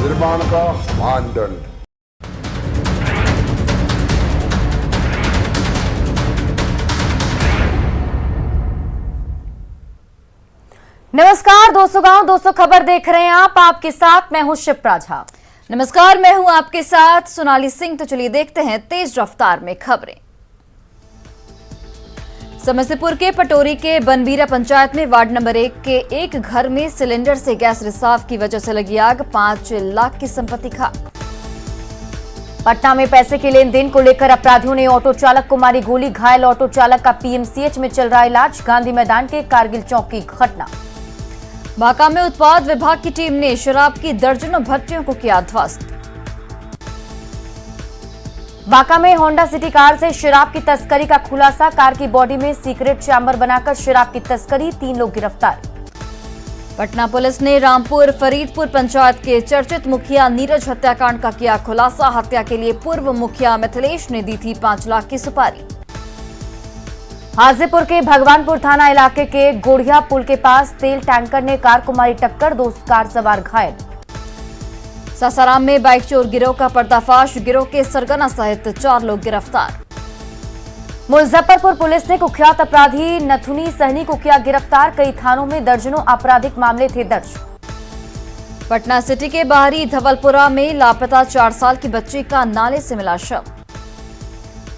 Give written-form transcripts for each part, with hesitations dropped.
निर्माण का मानदंड। नमस्कार दोस्तों, गांव दोस्तों खबर देख रहे हैं आप। आपके साथ मैं हूं शिप्रा झा। नमस्कार, मैं हूं आपके साथ सोनाली सिंह। तो चलिए देखते हैं तेज रफ्तार में खबरें। समस्तीपुर के पटोरी के बनबीरा पंचायत में वार्ड नंबर 1 के एक घर में सिलेंडर से गैस रिसाव की वजह से लगी आग, 5 लाख की संपत्ति खाक। पटना में पैसे के लेन देन को लेकर अपराधियों ने ऑटो चालक को मारी गोली, घायल ऑटो चालक का पीएमसीएच में चल रहा इलाज। गांधी मैदान के कारगिल चौक की घटना। बांका में उत्पाद विभाग की टीम ने शराब की दर्जनों भट्टियों को किया ध्वस्त। बांका में होंडा सिटी कार से शराब की तस्करी का खुलासा, कार की बॉडी में सीक्रेट चैम्बर बनाकर शराब की तस्करी, 3 लोग गिरफ्तार। पटना पुलिस ने रामपुर फरीदपुर पंचायत के चर्चित मुखिया नीरज हत्याकांड का किया खुलासा। हत्या के लिए पूर्व मुखिया मिथिलेश ने दी थी 5 लाख की सुपारी। हाजीपुर के भगवानपुर थाना इलाके के गोढ़िया पुल के पास तेल टैंकर ने कार को मारी टक्कर, 2 कार सवार घायल। सासाराम में बाइक चोर गिरोह का पर्दाफाश, गिरोह के सरगना सहित 4 लोग गिरफ्तार। मुजफ्फरपुर पुलिस ने कुख्यात अपराधी नथुनी सहनी को किया गिरफ्तार, कई थानों में दर्जनों आपराधिक मामले थे दर्ज। पटना सिटी के बाहरी धवलपुरा में लापता 4 साल की बच्ची का नाले से मिला शव।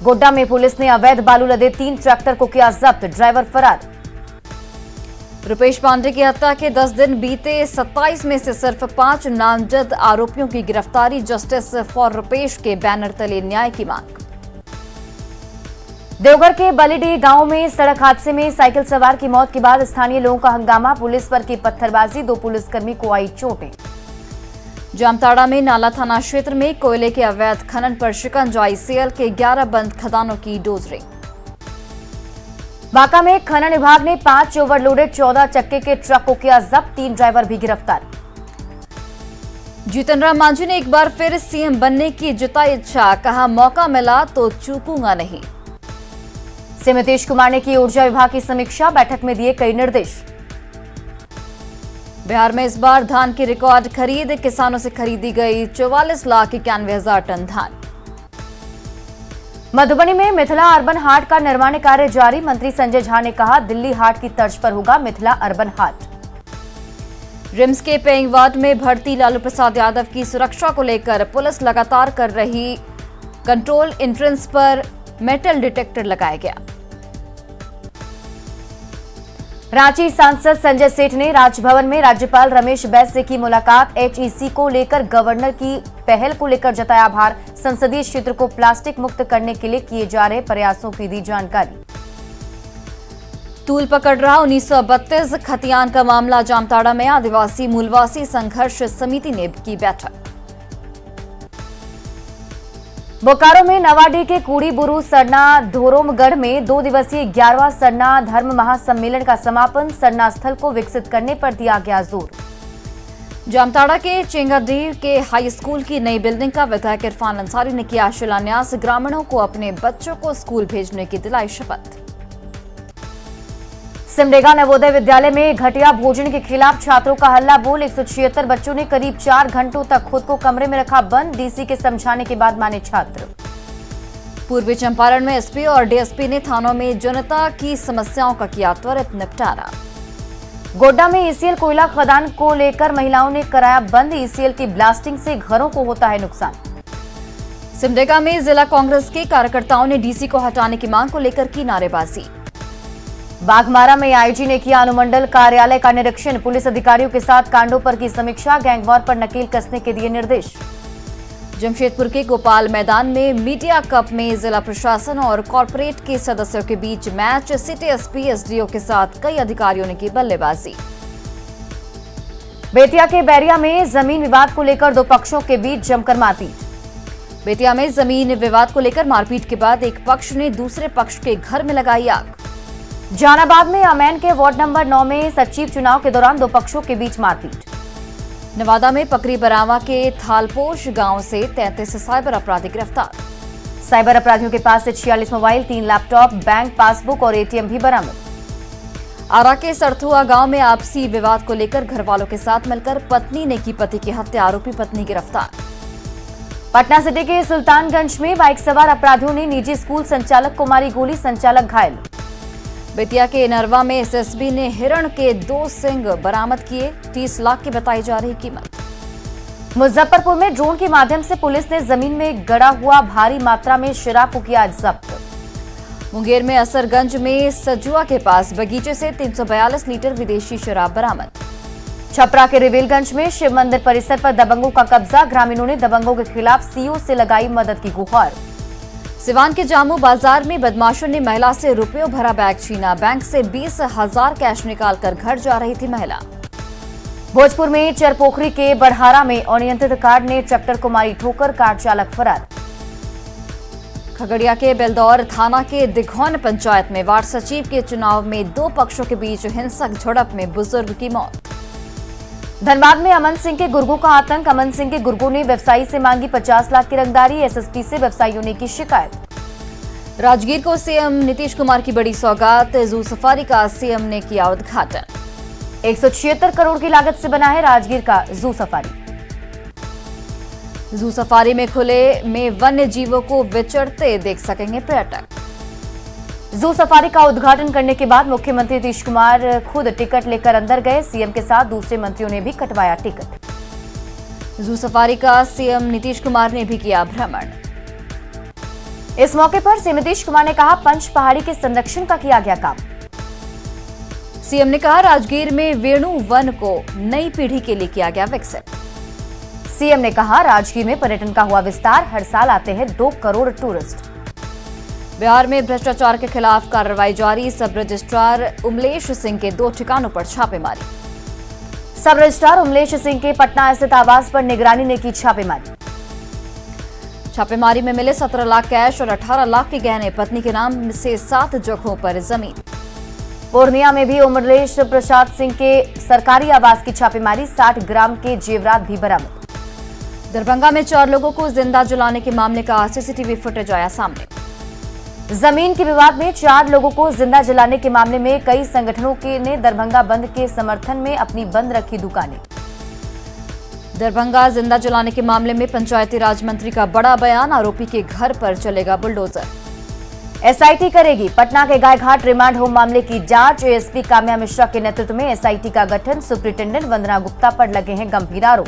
गोड्डा में पुलिस ने अवैध बालू लदे 3 ट्रैक्टर को किया जब्त, ड्राइवर फरार। रुपेश पांडे की हत्या के 10 दिन बीते, 27 में से सिर्फ 5 नामजद आरोपियों की गिरफ्तारी। जस्टिस फॉर रुपेश के बैनर तले न्याय की मांग। देवघर के बलीडीह गांव में सड़क हादसे में साइकिल सवार की मौत के बाद स्थानीय लोगों का हंगामा, पुलिस पर की पत्थरबाजी, 2 पुलिसकर्मी को आई चोटें। जामताड़ा में नाला थाना क्षेत्र में कोयले के अवैध खनन पर शिकंजा, ICL के 11 बंद खदानों की डोजरिंग। बांका में खनन विभाग ने 5 ओवरलोडेड 14 चक्के के ट्रक को किया जब्त, 3 ड्राइवर भी गिरफ्तार। जीतन राम मांझी ने एक बार फिर सीएम बनने की जताई इच्छा, कहा मौका मिला तो चूकूंगा नहीं। सीएम नीतीश कुमार ने की ऊर्जा विभाग की समीक्षा, बैठक में दिए कई निर्देश। बिहार में इस बार धान की रिकॉर्ड खरीद, किसानों से खरीदी गई 44,91,000 टन धान। मधुबनी में मिथिला अर्बन हाट का निर्माण कार्य जारी, मंत्री संजय झा ने कहा दिल्ली हाट की तर्ज पर होगा मिथिला अर्बन हाट। रिम्स के पेइंग वार्ड में भर्ती लालू प्रसाद यादव की सुरक्षा को लेकर पुलिस लगातार कर रही कंट्रोल, एंट्रेंस पर मेटल डिटेक्टर लगाया गया। रांची सांसद संजय सेठ ने राजभवन में राज्यपाल रमेश बैस से की मुलाकात, HEC को लेकर गवर्नर की पहल को लेकर जताया आभार, संसदीय क्षेत्र को प्लास्टिक मुक्त करने के लिए किए जा रहे प्रयासों की दी जानकारी। तूल पकड़ रहा 1932 खतियान का मामला, जामताड़ा में आदिवासी मूलवासी संघर्ष समिति ने की बैठक। बोकारो में नवाडी के कूड़ी बुरु सरना धोरोमगढ़ में 2 दिवसीय 11वां सरना धर्म महासम्मेलन का समापन, सरना स्थल को विकसित करने पर दिया गया जोर। जामताड़ा के चेंगाडीह के हाई स्कूल की नई बिल्डिंग का विधायक इरफान अंसारी ने किया शिलान्यास, ग्रामीणों को अपने बच्चों को स्कूल भेजने की दिलाई शपथ। सिमडेगा नवोदय विद्यालय में घटिया भोजन के खिलाफ छात्रों का हल्ला बोल, 176 बच्चों ने करीब 4 घंटों तक खुद को कमरे में रखा बंद, डीसी के समझाने के बाद माने छात्र। पूर्वी चंपारण में एसपी और डीएसपी ने थानों में जनता की समस्याओं का किया त्वरित निपटारा। गोड्डा में ECL कोयला खदान को लेकर महिलाओं ने कराया बंद, ECL की ब्लास्टिंग से घरों को होता है नुकसान। सिमडेगा में जिला कांग्रेस के कार्यकर्ताओं ने डीसी को हटाने की मांग को लेकर की नारेबाजी। बाघमारा में आईजी ने किया अनुमंडल कार्यालय का निरीक्षण, पुलिस अधिकारियों के साथ कांडों पर की समीक्षा, गैंगवॉर पर नकेल कसने के दिए निर्देश। जमशेदपुर के गोपाल मैदान में मीडिया कप में जिला प्रशासन और कॉर्पोरेट के सदस्यों के बीच मैच, सिटी एसपी एसडीओ के साथ कई अधिकारियों ने की बल्लेबाजी। बेतिया के बैरिया में जमीन विवाद को लेकर 2 पक्षों के बीच जमकर मारपीट। बेतिया में जमीन विवाद को लेकर मारपीट के बाद एक पक्ष ने दूसरे पक्ष के घर में लगाई आग। जहानाबाद में अमैन के वार्ड नंबर 9 में सचिव चुनाव के दौरान 2 पक्षों के बीच मारपीट। नवादा में पकरी बरावा के थालपोश गांव से 33 साइबर अपराधी गिरफ्तार। साइबर अपराधियों के पास से 46 मोबाइल, 3 लैपटॉप, बैंक पासबुक और एटीएम भी बरामद। आरा के सरथुआ गांव में आपसी विवाद को लेकर घर वालों के साथ मिलकर पत्नी ने की पति की हत्या, आरोपी पत्नी गिरफ्तार। पटना सिटी के सुल्तानगंज में बाइक सवार अपराधियों ने निजी स्कूल संचालक को मारी गोली, संचालक घायल। बेतिया के नरवा में एसएसबी ने हिरण के 2 सींग बरामद किए, 30 लाख की बताई जा रही कीमत। मुजफ्फरपुर में ड्रोन के माध्यम से पुलिस ने जमीन में गड़ा हुआ भारी मात्रा में शराब को किया जब्त। मुंगेर में असरगंज में सजुआ के पास बगीचे से 342 लीटर विदेशी शराब बरामद। छपरा के रिवेलगंज में शिव मंदिर परिसर पर दबंगों का कब्जा, ग्रामीणों ने दबंगों के खिलाफ सीओ से लगाई मदद की गुहार। सिवान के जामू बाजार में बदमाशों ने महिला से रुपयों भरा बैग छीना, बैंक से 20,000 कैश निकालकर घर जा रही थी महिला। भोजपुर में चरपोखरी के बड़हारा में अनियंत्रित कार ने ट्रैक्टर को मारी ठोकर, कार चालक फरार। खगड़िया के बेलदौर थाना के दिघौन पंचायत में वार्ड सचिव के चुनाव में 2 पक्षों के बीच हिंसक झड़प में बुजुर्ग की मौत। धनबाद में अमन सिंह के गुर्गों का आतंक, अमन सिंह के गुर्गों ने व्यवसायी से मांगी 50 लाख की रंगदारी, एसएसपी से व्यवसायियों ने की शिकायत। राजगीर को सीएम नीतीश कुमार की बड़ी सौगात, जू सफारी का सीएम ने किया उद्घाटन। 176 करोड़ की लागत से बना है राजगीर का जू सफारी। जू सफारी में खुले में वन्य जीवों को विचरते देख सकेंगे पर्यटक। जू सफारी का उद्घाटन करने के बाद मुख्यमंत्री नीतीश कुमार खुद टिकट लेकर अंदर गए, सीएम के साथ दूसरे मंत्रियों ने भी कटवाया टिकट। जू सफारी का सीएम नीतीश कुमार ने भी किया भ्रमण। इस मौके पर सीएम नीतीश कुमार ने कहा, पंच पहाड़ी के संरक्षण का किया गया काम। सीएम ने कहा, राजगीर में वेणु वन को नई पीढ़ी के लिए किया गया विकसित। सीएम ने कहा, राजगीर में पर्यटन का हुआ विस्तार, हर साल आते हैं 2 करोड़ टूरिस्ट। बिहार में भ्रष्टाचार के खिलाफ कार्रवाई जारी, सब रजिस्ट्रार उमलेश सिंह के 2 ठिकानों पर छापेमारी। सब रजिस्ट्रार उमलेश सिंह के पटना स्थित आवास पर निगरानी ने की छापेमारी। छापेमारी में मिले 17 लाख कैश और 18 लाख के गहने, पत्नी के नाम से 7 जगहों पर जमीन। पूर्णिया में भी उमलेश प्रसाद सिंह के सरकारी आवास की छापेमारी, 60 ग्राम के जेवरात भी बरामद। दरभंगा में 4 लोगों को जिंदा जलाने के मामले का सीसीटीवी फुटेज आया सामने। जमीन के विवाद में 4 लोगों को जिंदा जलाने के मामले में कई संगठनों ने दरभंगा बंद के समर्थन में अपनी बंद रखी दुकानें। दरभंगा जिंदा जलाने के मामले में पंचायती राज मंत्री का बड़ा बयान, आरोपी के घर पर चलेगा बुलडोजर। एसआईटी करेगी पटना के गायघाट रिमांड होम मामले की जांच, एएसपी काम्या मिश्रा के नेतृत्व में एसआईटी का गठन, सुप्रिंटेंडेंट वंदना गुप्ता पर लगे हैं गंभीर आरोप।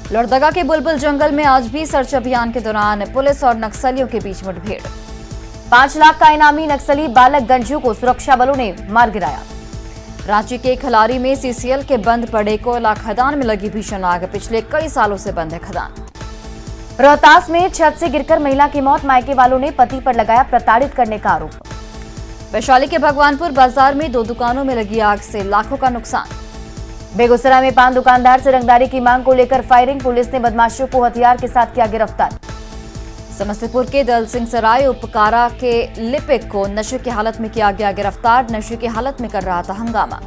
लोहरदगा के बुलबुल जंगल में आज भी सर्च अभियान के दौरान पुलिस और नक्सलियों के बीच मुठभेड़। 5 लाख का इनामी नक्सली बालक गंजू को सुरक्षा बलों ने मार गिराया। रांची के खलारी में सीसीएल के बंद पड़े कोयला खदान में लगी भीषण आग, पिछले कई सालों से बंद है खदान। रोहतास में छत से गिरकर महिला की मौत, मायके वालों ने पति पर लगाया प्रताड़ित करने का आरोप। वैशाली के भगवानपुर बाजार में 2 दुकानों में लगी आग से लाखों का नुकसान। बेगूसराय में पान दुकानदार से रंगदारी की मांग को लेकर फायरिंग, पुलिस ने बदमाशों को हथियार के साथ किया गिरफ्तार। समस्तीपुर के दल सिंह सराय उपकारा के लिपिक को नशे की हालत में किया गया गिरफ्तार, नशे की हालत में कर रहा था हंगामा।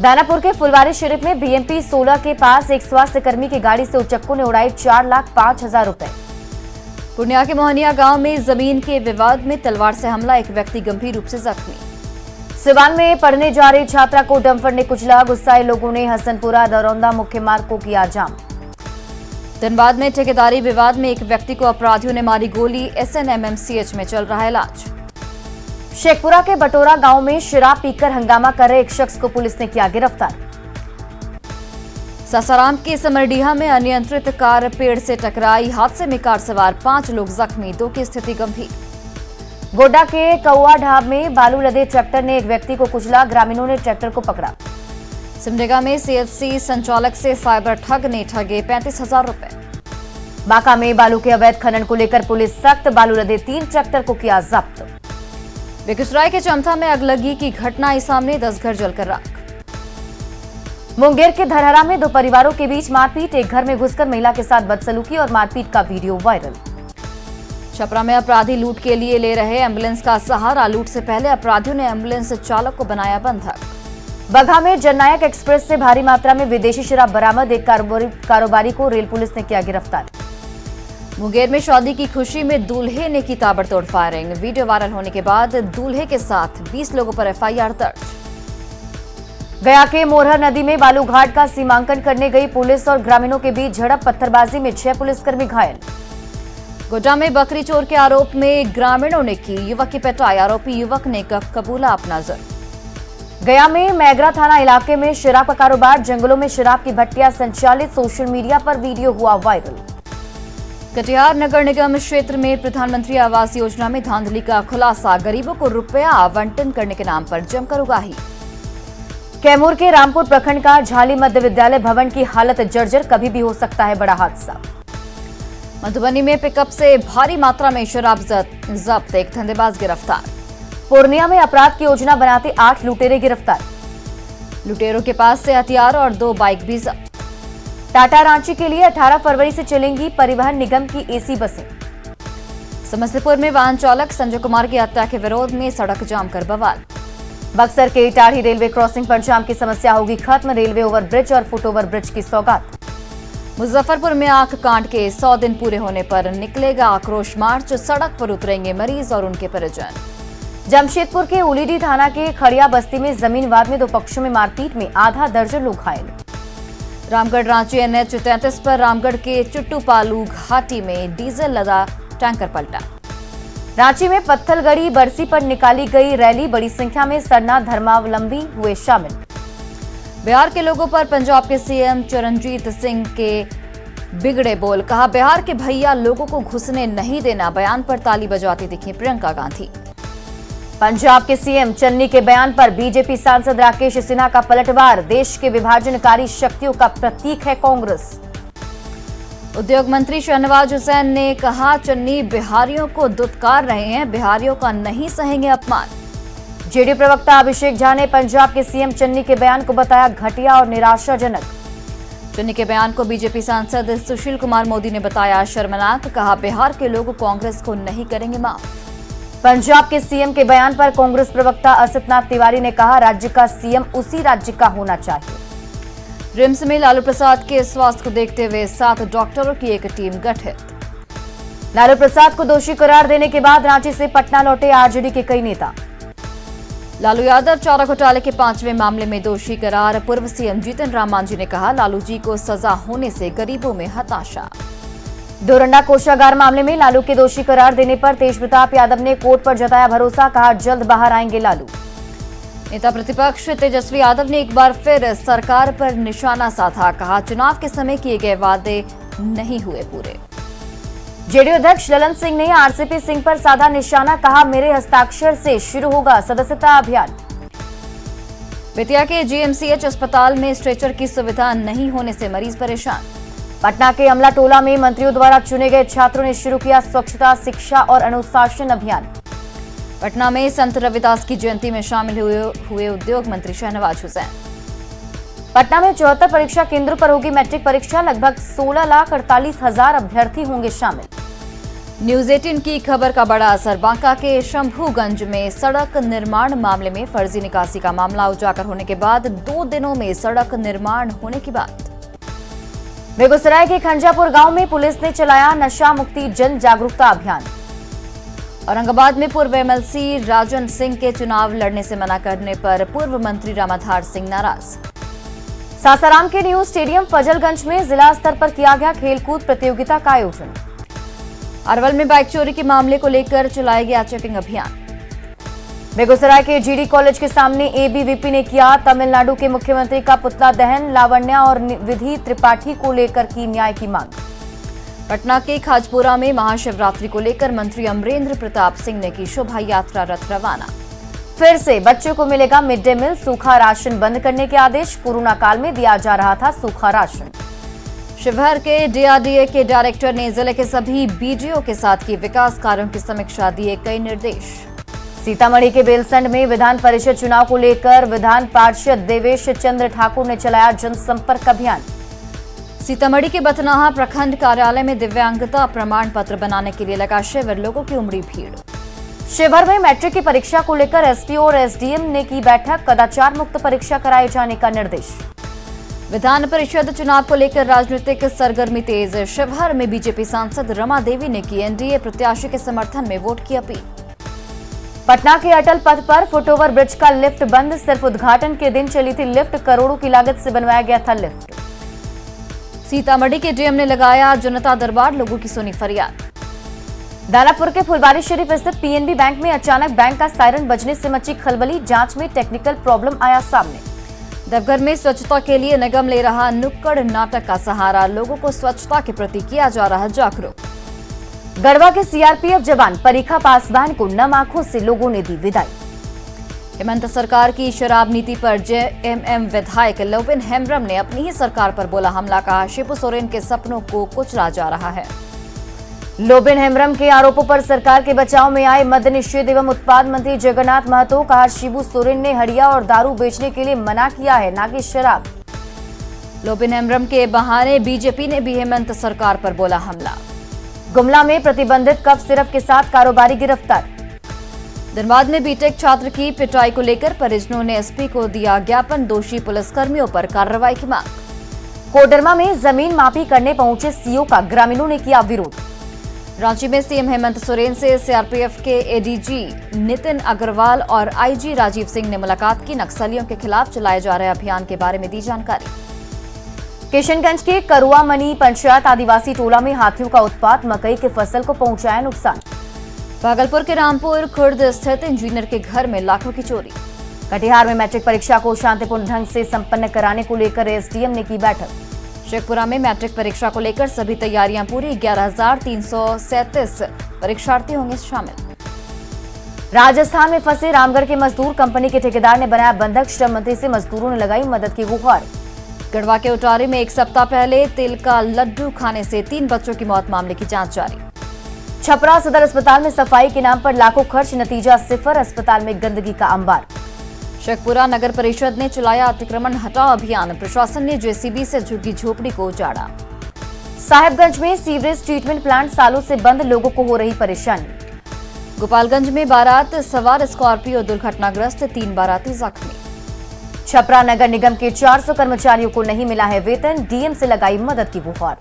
दानापुर के फुलवारी शरीफ में बीएमपी 16 के पास एक स्वास्थ्य कर्मी की गाड़ी से उचक्कों ने उड़ाए 4,05,000 रुपए। पूर्णिया के मोहनिया गांव में जमीन के विवाद में तलवार से हमला, एक व्यक्ति गंभीर रूप से जख्मी। सिवान में पढ़ने जा रही छात्रा को डंपर ने कुचला, गुस्साए लोगों ने हसनपुरा दरौंदा मुख्य मार्ग को किया जाम। धनबाद में ठेकेदारी विवाद में एक व्यक्ति को अपराधियों ने मारी गोली, एसएनएमएमसीएच में चल रहा है इलाज। शेखपुरा के बटोरा गांव में शराब पीकर हंगामा कर रहे एक शख्स को पुलिस ने किया गिरफ्तार। सासाराम के समरडीहा में अनियंत्रित कार पेड़ से टकराई, हादसे में कार सवार 5 लोग जख्मी, 2 की स्थिति गंभीर। गोड्डा के कौआ ढाब में बालू लदे ट्रैक्टर ने एक व्यक्ति को कुचला, ग्रामीणों ने ट्रैक्टर को पकड़ा। सिमडेगा में सीएचसी संचालक से साइबर ठग ने ठगे 35,000 रुपए। बांका में बालू के अवैध खनन को लेकर पुलिस सख्त, बालू लदे 3 ट्रैक्टर को किया जब्त। बेगूसराय के चमथा में अगलगी की घटना आई सामने, 10 घर जलकर राख। मुंगेर के धरहरा में 2 परिवारों के बीच मारपीट, एक घर में घुसकर महिला के साथ बदसलूकी और मारपीट का वीडियो वायरल। छपरा में अपराधी लूट के लिए ले रहे एम्बुलेंस का सहारा, लूट से पहले अपराधियों ने एम्बुलेंस चालक को बनाया बंधक। बगहा में जननायक एक्सप्रेस से भारी मात्रा में विदेशी शराब बरामद, एक कारोबारी को रेल पुलिस ने किया गिरफ्तार। मुंगेर में शादी की खुशी में दूल्हे ने की ताबड़तोड़ फायरिंग। वीडियो वायरल होने के बाद दूल्हे के साथ 20 लोगों पर एफआईआर दर्ज। गया के मोरहर नदी में बालू घाट का सीमांकन करने गई पुलिस और ग्रामीणों के बीच झड़प, पत्थरबाजी में 6 पुलिसकर्मी घायल। गोड्डा में बकरी चोर के आरोप में ग्रामीणों ने की युवक की पिटाई, आरोपी युवक ने कबूला अपना जुर्म। गया में मैगरा थाना इलाके में शराब का कारोबार, जंगलों में शराब की भट्टियां संचालित, सोशल मीडिया पर वीडियो हुआ वायरल। कटिहार नगर निगम क्षेत्र में प्रधानमंत्री आवास योजना में धांधली का खुलासा, गरीबों को रुपया आवंटन करने के नाम पर जमकर उगाही। कैमूर के रामपुर प्रखंड का झाली मध्य विद्यालय भवन की हालत जर्जर, कभी भी हो सकता है बड़ा हादसा। मधुबनी में पिकअप से भारी मात्रा में शराब जब्त, एक धंधेबाज गिरफ्तार। पूर्णिया में अपराध की योजना बनाते 8 लुटेरे गिरफ्तार, लुटेरों के पास से हथियार और 2 बाइक भी जब्त। टाटा रांची के लिए 18 फरवरी से चलेंगी परिवहन निगम की एसी बसें। समस्तीपुर में वाहन चालक संजय कुमार की हत्या के विरोध में सड़क जाम कर बवाल। बक्सर के इटाढ़ी रेलवे क्रॉसिंग पर जाम की समस्या होगी खत्म, रेलवे ओवरब्रिज और फुट ओवर ब्रिज की सौगात। मुजफ्फरपुर में आंख कांड के 100 दिन पूरे होने पर निकलेगा आक्रोश मार्च, सड़क पर उतरेंगे मरीज और उनके परिजन। जमशेदपुर के उलीडी थाना के खड़िया बस्ती में जमीन विवाद में 2 पक्षों में मारपीट में आधा दर्जन लोग घायल। रामगढ़ रांची NH 33 पर रामगढ़ के चुट्टूपालू घाटी में डीजल लदा टैंकर पलटा। रांची में पत्थलगड़ी बरसी पर निकाली गई रैली, बड़ी संख्या में सरना धर्मावलंबी हुए शामिल। बिहार के लोगों पर पंजाब के सीएम चरणजीत सिंह के बिगड़े बोल, कहा बिहार के भैया लोगों को घुसने नहीं देना, बयान पर ताली बजाती दिखी प्रियंका गांधी। पंजाब के सीएम चन्नी के बयान पर बीजेपी सांसद राकेश सिन्हा का पलटवार, देश के विभाजनकारी शक्तियों का प्रतीक है कांग्रेस। उद्योग मंत्री शहनवाज हुसैन ने कहा चन्नी बिहारियों को दुत्कार रहे हैं, बिहारियों का नहीं सहेंगे अपमान। जेडीयू प्रवक्ता अभिषेक झा ने पंजाब के सीएम चन्नी के बयान को बताया घटिया और निराशाजनक। चन्नी के बयान को बीजेपी सांसद सुशील कुमार मोदी ने बताया शर्मनाक, कहा बिहार के लोग कांग्रेस को नहीं करेंगे माफ। पंजाब के सीएम के बयान पर कांग्रेस प्रवक्ता असितनाथ तिवारी ने कहा राज्य का सीएम उसी राज्य का होना चाहिए। रिम्स में लालू प्रसाद के स्वास्थ्य को देखते हुए 7 डॉक्टरों की एक टीम गठित। लालू प्रसाद को दोषी करार देने के बाद रांची से पटना लौटे आरजेडी के कई नेता। लालू यादव चारा घोटाले के 5वें मामले में दोषी करार, पूर्व सीएम जीतन राम मांझी ने कहा लालू जी को सजा होने से गरीबों में हताशा। डोरंडा कोषागार मामले में लालू के दोषी करार देने पर तेज प्रताप यादव ने कोर्ट पर जताया भरोसा, कहा जल्द बाहर आएंगे लालू। नेता प्रतिपक्ष तेजस्वी यादव ने एक बार फिर सरकार पर निशाना साधा, कहा चुनाव के समय किए गए वादे नहीं हुए पूरे। जेडीयू अध्यक्ष ललन सिंह ने आरसीपी सिंह पर साधा निशाना, कहा मेरे हस्ताक्षर से शुरू होगा सदस्यता अभियान। बेतिया के जीएमसीएच अस्पताल में स्ट्रेचर की सुविधा नहीं होने से मरीज परेशान। पटना के अमला टोला में मंत्रियों द्वारा चुने गए छात्रों ने शुरू किया स्वच्छता, शिक्षा और अनुशासन अभियान। पटना में संत रविदास की जयंती में शामिल हुए उद्योग मंत्री शहनवाज हुसैन। पटना में 74 परीक्षा केंद्रों पर होगी मैट्रिक परीक्षा, लगभग 16,48,000 अभ्यर्थी होंगे शामिल। न्यूज 18 की खबर का बड़ा असर, बांका के शंभूगंज में सड़क निर्माण मामले में फर्जी निकासी का मामला उजागर होने के बाद 2 दिनों में सड़क निर्माण होने की बात। बेगूसराय के खंजापुर गांव में पुलिस ने चलाया नशा मुक्ति जन जागरूकता अभियान। औरंगाबाद में पूर्व एमएलसी राजन सिंह के चुनाव लड़ने से मना करने पर पूर्व मंत्री रामाधार सिंह नाराज। सासाराम के न्यू स्टेडियम फजलगंज में जिला स्तर पर किया गया खेलकूद प्रतियोगिता का आयोजन। अरवल में बाइक चोरी के मामले को लेकर चलाया गया चेकिंग अभियान। बेगूसराय के जीडी कॉलेज के सामने एबीवीपी ने किया तमिलनाडु के मुख्यमंत्री का पुतला दहन, लावण्या और विधि त्रिपाठी को लेकर की न्याय की मांग। पटना के खाजपुरा में महाशिवरात्रि को लेकर मंत्री अमरेंद्र प्रताप सिंह ने की शोभा यात्रा रथ रवाना। फिर से बच्चों को मिलेगा मिड डे मील, सूखा राशन बंद करने के आदेश, कोरोना काल में दिया जा रहा था सूखा राशन। शिवहर के डीआरडीए के डायरेक्टर ने जिले के सभी बीडीओ के साथ की विकास कार्यों की समीक्षा, दिए कई निर्देश। सीतामढ़ी के बेलसंड में विधान परिषद चुनाव को लेकर विधान पार्षद देवेश चंद्र ठाकुर ने चलाया जनसंपर्क अभियान। सीतामढ़ी के बथनाहा प्रखंड कार्यालय में दिव्यांगता प्रमाण पत्र बनाने के लिए लगा शिविर, लोगों की उमड़ी भीड़। शिवहर में मैट्रिक की परीक्षा को लेकर एसपी और एसडीएम ने की बैठक, कदाचार मुक्त परीक्षा कराए जाने का निर्देश। विधान परिषद चुनाव को लेकर राजनीतिक सरगर्मी तेज। शिवहर में बीजेपी सांसद रमा देवी ने की एनडीए प्रत्याशी के समर्थन में वोट की अपील। पटना के अटल पथ पर फुटओवर ब्रिज का लिफ्ट बंद। सिर्फ उद्घाटन के दिन चली थी लिफ्ट, करोड़ों की लागत से बनवाया गया था लिफ्ट। सीतामढ़ी के डीएम ने लगाया जनता दरबार, लोगों की सुनी फरियाद। दानापुर के फुलवारी शरीफ स्थित पीएनबी बैंक में अचानक बैंक का सायरन बजने से मची खलबली, जांच में टेक्निकल प्रॉब्लम आया सामने। देवघर में स्वच्छता के लिए निगम ले रहा नुक्कड़ नाटक का सहारा, लोगों को स्वच्छता के प्रति किया जा रहा जागरूक। गढ़वा के सीआरपीएफ जवान परीखा पासवान को नम आंखों से लोगों ने दी विदाई। हेमंत सरकार की शराब नीति पर जेएमएम विधायक लोबिन हेम्ब्रम ने अपनी ही सरकार पर बोला हमला, कहा शिबू सोरेन के सपनों को कुचला जा रहा है। लोबिन हेम्ब्रम के आरोपों पर सरकार के बचाव में आए मद्य निषेध एवं उत्पाद मंत्री जगन्नाथ महतो, कहा शिबू सोरेन ने हड़िया और दारू बेचने के लिए मना किया है, न कि शराब। लोबिन हेम्ब्रम के बहाने बीजेपी ने भी हेमंत सरकार पर बोला हमला। गुमला में प्रतिबंधित कफ सिरप के साथ कारोबारी गिरफ्तार। धनबाद में बीटेक छात्र की पिटाई को लेकर परिजनों ने एसपी को दिया ज्ञापन, दोषी पुलिसकर्मियों पर कार्रवाई की मांग। कोडरमा में जमीन मापी करने पहुंचे सीओ का ग्रामीणों ने किया विरोध। रांची में सीएम हेमंत सोरेन से सीआरपीएफ के एडीजी नितिन अग्रवाल और आईजी राजीव सिंह ने मुलाकात की, नक्सलियों के खिलाफ चलाए जा रहे अभियान के बारे में दी जानकारी। किशनगंज के करुआ मनी पंचायत आदिवासी टोला में हाथियों का उत्पात, मकई के फसल को पहुंचाया नुकसान। भागलपुर के रामपुर खुर्द स्थित इंजीनियर के घर में लाखों की चोरी। कटिहार में मैट्रिक परीक्षा को शांतिपूर्ण ढंग से संपन्न कराने को लेकर एसडीएम ने की बैठक। शेखपुरा में मैट्रिक परीक्षा को लेकर सभी तैयारियां पूरी, 11,337 परीक्षार्थी होंगे शामिल। राजस्थान में फंसे रामगढ़ के मजदूर, कंपनी के ठेकेदार ने बनाया बंधक, श्रम मंत्री से मजदूरों ने लगाई मदद की गुहार। गढ़वा के उटारी में एक सप्ताह पहले तिल का लड्डू खाने से 3 बच्चों की मौत, मामले की जांच जारी। छपरा सदर अस्पताल में सफाई के नाम पर लाखों खर्च, नतीजा सिफर, अस्पताल में गंदगी का अंबार। शेखपुरा नगर परिषद ने चलाया अतिक्रमण हटाओ अभियान, प्रशासन ने जेसीबी से झुग्गी झोपड़ी को उजाड़ा। साहिबगंज में सीवरेज ट्रीटमेंट प्लांट सालों से बंद, लोगों को हो रही परेशानी। गोपालगंज में बारात सवार स्कॉर्पियो दुर्घटनाग्रस्त, 3 बाराती जख्मी। छपरा नगर निगम के 400 कर्मचारियों को नहीं मिला है वेतन, डीएम से लगाई मदद की गुहार।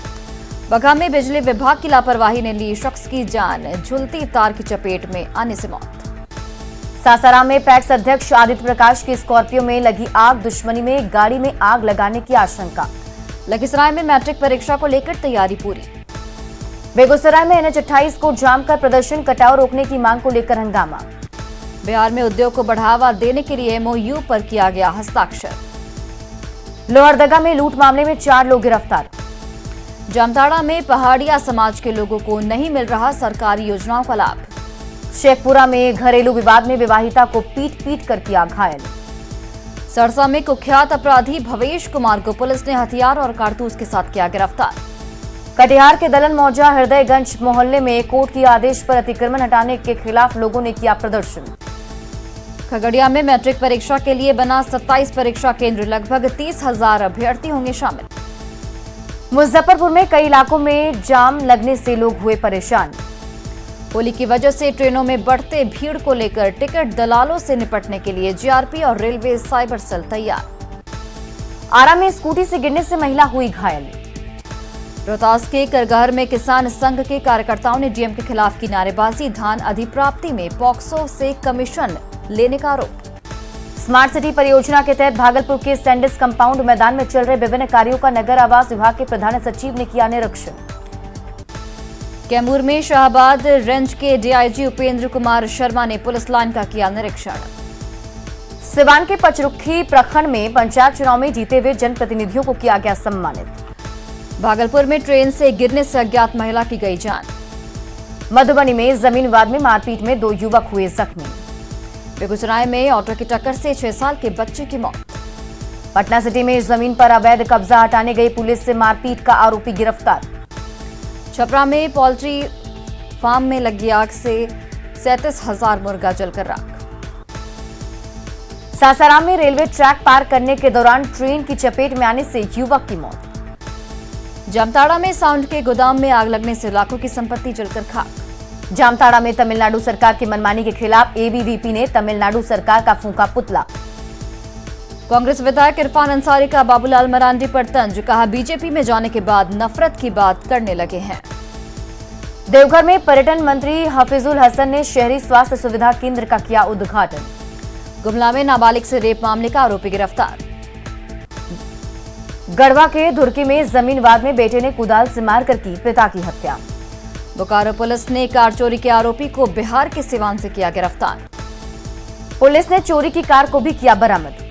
बगहा में बिजली विभाग की लापरवाही ने ली शख्स की जान, झुलती तार की चपेट में आने से मौत। सासाराम में पैक्स अध्यक्ष आदित्य प्रकाश की स्कॉर्पियो में लगी आग, दुश्मनी में गाड़ी में आग लगाने की आशंका। लखीसराय में मैट्रिक परीक्षा को लेकर तैयारी पूरी। बेगूसराय में NH-28 को जाम कर प्रदर्शन, कटाव रोकने की मांग को लेकर हंगामा। बिहार में उद्योग को बढ़ावा देने के लिए MOU पर किया गया हस्ताक्षर। लोहरदगा में लूट मामले में 4 लोग गिरफ्तार। जामताड़ा में पहाड़िया समाज के लोगों को नहीं मिल रहा सरकारी योजनाओं का लाभ। शेखपुरा में घरेलू विवाद में विवाहिता को पीट कर किया घायल। सरसा में कुख्यात अपराधी भवेश कुमार को पुलिस ने हथियार और कारतूस के साथ किया गिरफ्तार। कटिहार के दलन मौजा हृदयगंज मोहल्ले में कोर्ट के आदेश पर अतिक्रमण हटाने के खिलाफ लोगों ने किया प्रदर्शन। खगड़िया में मैट्रिक परीक्षा के लिए बना 27 परीक्षा केंद्र, लगभग 30,000 अभ्यर्थी होंगे शामिल। मुजफ्फरपुर में कई इलाकों में जाम लगने से लोग हुए परेशान। होली की वजह से ट्रेनों में बढ़ते भीड़ को लेकर टिकट दलालों से निपटने के लिए जीआरपी और रेलवे साइबर सेल तैयार। आरा में स्कूटी से गिरने से महिला हुई घायल। रोहतास के करगहर में किसान संघ के कार्यकर्ताओं ने डीएम के खिलाफ की नारेबाजी, धान अधिप्राप्ति में पॉक्सो से कमीशन लेने का आरोप। स्मार्ट सिटी परियोजना के तहत भागलपुर के सैंडिस कंपाउंड मैदान में चल रहे विभिन्न कार्यों का नगर आवास विभाग के प्रधान सचिव ने किया निरीक्षण। कैमूर में शाहबाद रेंज के डीआईजी उपेंद्र कुमार शर्मा ने पुलिस लाइन का किया निरीक्षण। सिवान के पचरुखी प्रखंड में पंचायत चुनाव में जीते हुए जनप्रतिनिधियों को किया गया सम्मानित। भागलपुर में ट्रेन से गिरने से अज्ञात महिला की गई जान। मधुबनी में जमीन विवाद में मारपीट में 2 युवक हुए जख्मी। बेगूसराय में ऑटो की टक्कर से 6 साल के बच्चे की मौत। पटना सिटी में जमीन पर अवैध कब्जा हटाने गई पुलिस से मारपीट का आरोपी गिरफ्तार। छपरा में पोल्ट्री फार्म में लगी आग से 37,000 मुर्गा जलकर राख। सासाराम में रेलवे ट्रैक पार करने के दौरान ट्रेन की चपेट में आने से युवक की मौत। जामताड़ा में साउंड के गोदाम में आग लगने से लाखों की संपत्ति जलकर खाक। जामताड़ा में तमिलनाडु सरकार की मनमानी के खिलाफ एबीवीपी ने तमिलनाडु सरकार का फूंका पुतला। कांग्रेस विधायक इरफान अंसारी का बाबूलाल मरांडी पर तंज, कहा बीजेपी में जाने के बाद नफरत की बात करने लगे हैं। देवघर में पर्यटन मंत्री हफीजुल हसन ने शहरी स्वास्थ्य सुविधा केंद्र का किया उद्घाटन। गुमला में नाबालिग से रेप मामले का आरोपी गिरफ्तार। गढ़वा के धुरकी में जमीन विवाद में बेटे ने कुदाल से मारकर की पिता की हत्या। बोकारो पुलिस ने कार चोरी के आरोपी को बिहार के सिवान से किया गिरफ्तार। पुलिस ने चोरी की कार को भी किया बरामद।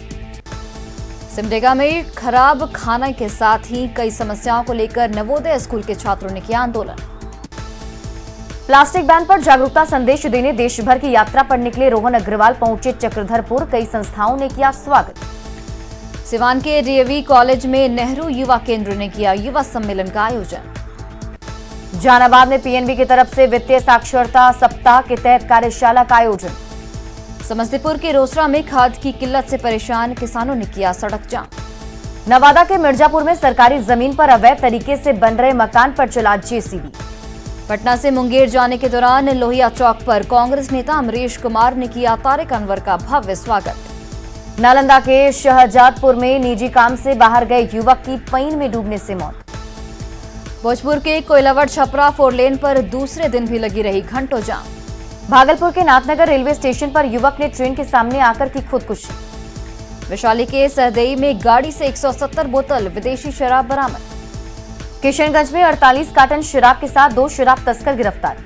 सिमडेगा में खराब खाने के साथ ही कई समस्याओं को लेकर नवोदय स्कूल के छात्रों ने किया आंदोलन। प्लास्टिक बैन पर जागरूकता संदेश देने देश भर की यात्रा पर निकले रोहन अग्रवाल पहुंचे चक्रधरपुर, कई संस्थाओं ने किया स्वागत। सिवान के डीएवी कॉलेज में नेहरू युवा केंद्र ने किया युवा सम्मेलन का आयोजन। जहानाबाद में पीएनबी की तरफ से वित्तीय साक्षरता सप्ताह के तहत कार्यशाला का आयोजन। समस्तीपुर के रोसड़ा में खाद की किल्लत से परेशान किसानों ने किया सड़क जाम। नवादा के मिर्जापुर में सरकारी जमीन पर अवैध तरीके से बन रहे मकान पर चला जेसीबी। पटना से मुंगेर जाने के दौरान लोहिया चौक पर कांग्रेस नेता अमरीश कुमार ने किया तारिक अनवर का भव्य स्वागत। नालंदा के शहजादपुर में निजी काम से बाहर गए युवक की पईन में डूबने से मौत। भोजपुर के कोयलावड़ छपरा 4 लेन पर दूसरे दिन भी लगी रही घंटों जाम। भागलपुर के नाथनगर रेलवे स्टेशन पर युवक ने ट्रेन के सामने आकर की खुदकुशी। वैशाली के सहदेई में गाड़ी से 170 बोतल विदेशी शराब बरामद। किशनगंज में 48 कार्टन शराब के साथ 2 शराब तस्कर गिरफ्तार।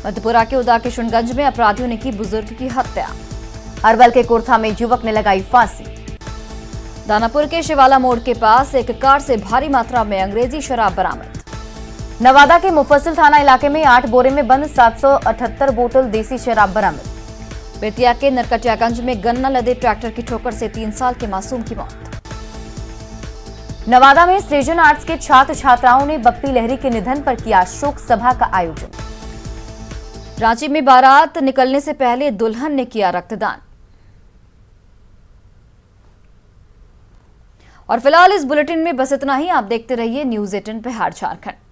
मधुपुरा के उदा किशनगंज में अपराधियों ने की बुजुर्ग की हत्या। अरवल के कुर्था में युवक ने लगाई फांसी। दानापुर के शिवाला मोड़ के पास एक कार से भारी मात्रा में अंग्रेजी शराब बरामद। नवादा के मुफस्सिल थाना इलाके में 8 बोरे में बंद 778 बोतल देसी शराब बरामद। बेतिया के नरकटियागंज में गन्ना लदे ट्रैक्टर की ठोकर से 3 साल के मासूम की मौत। नवादा में सृजन आर्ट्स के छात्र छात्राओं ने बप्पी लहरी के निधन पर किया शोक सभा का आयोजन। रांची में बारात निकलने से पहले दुल्हन ने किया रक्तदान। और फिलहाल इस बुलेटिन में बस इतना ही। आप देखते रहिए न्यूज़ 18 बिहार झारखंड।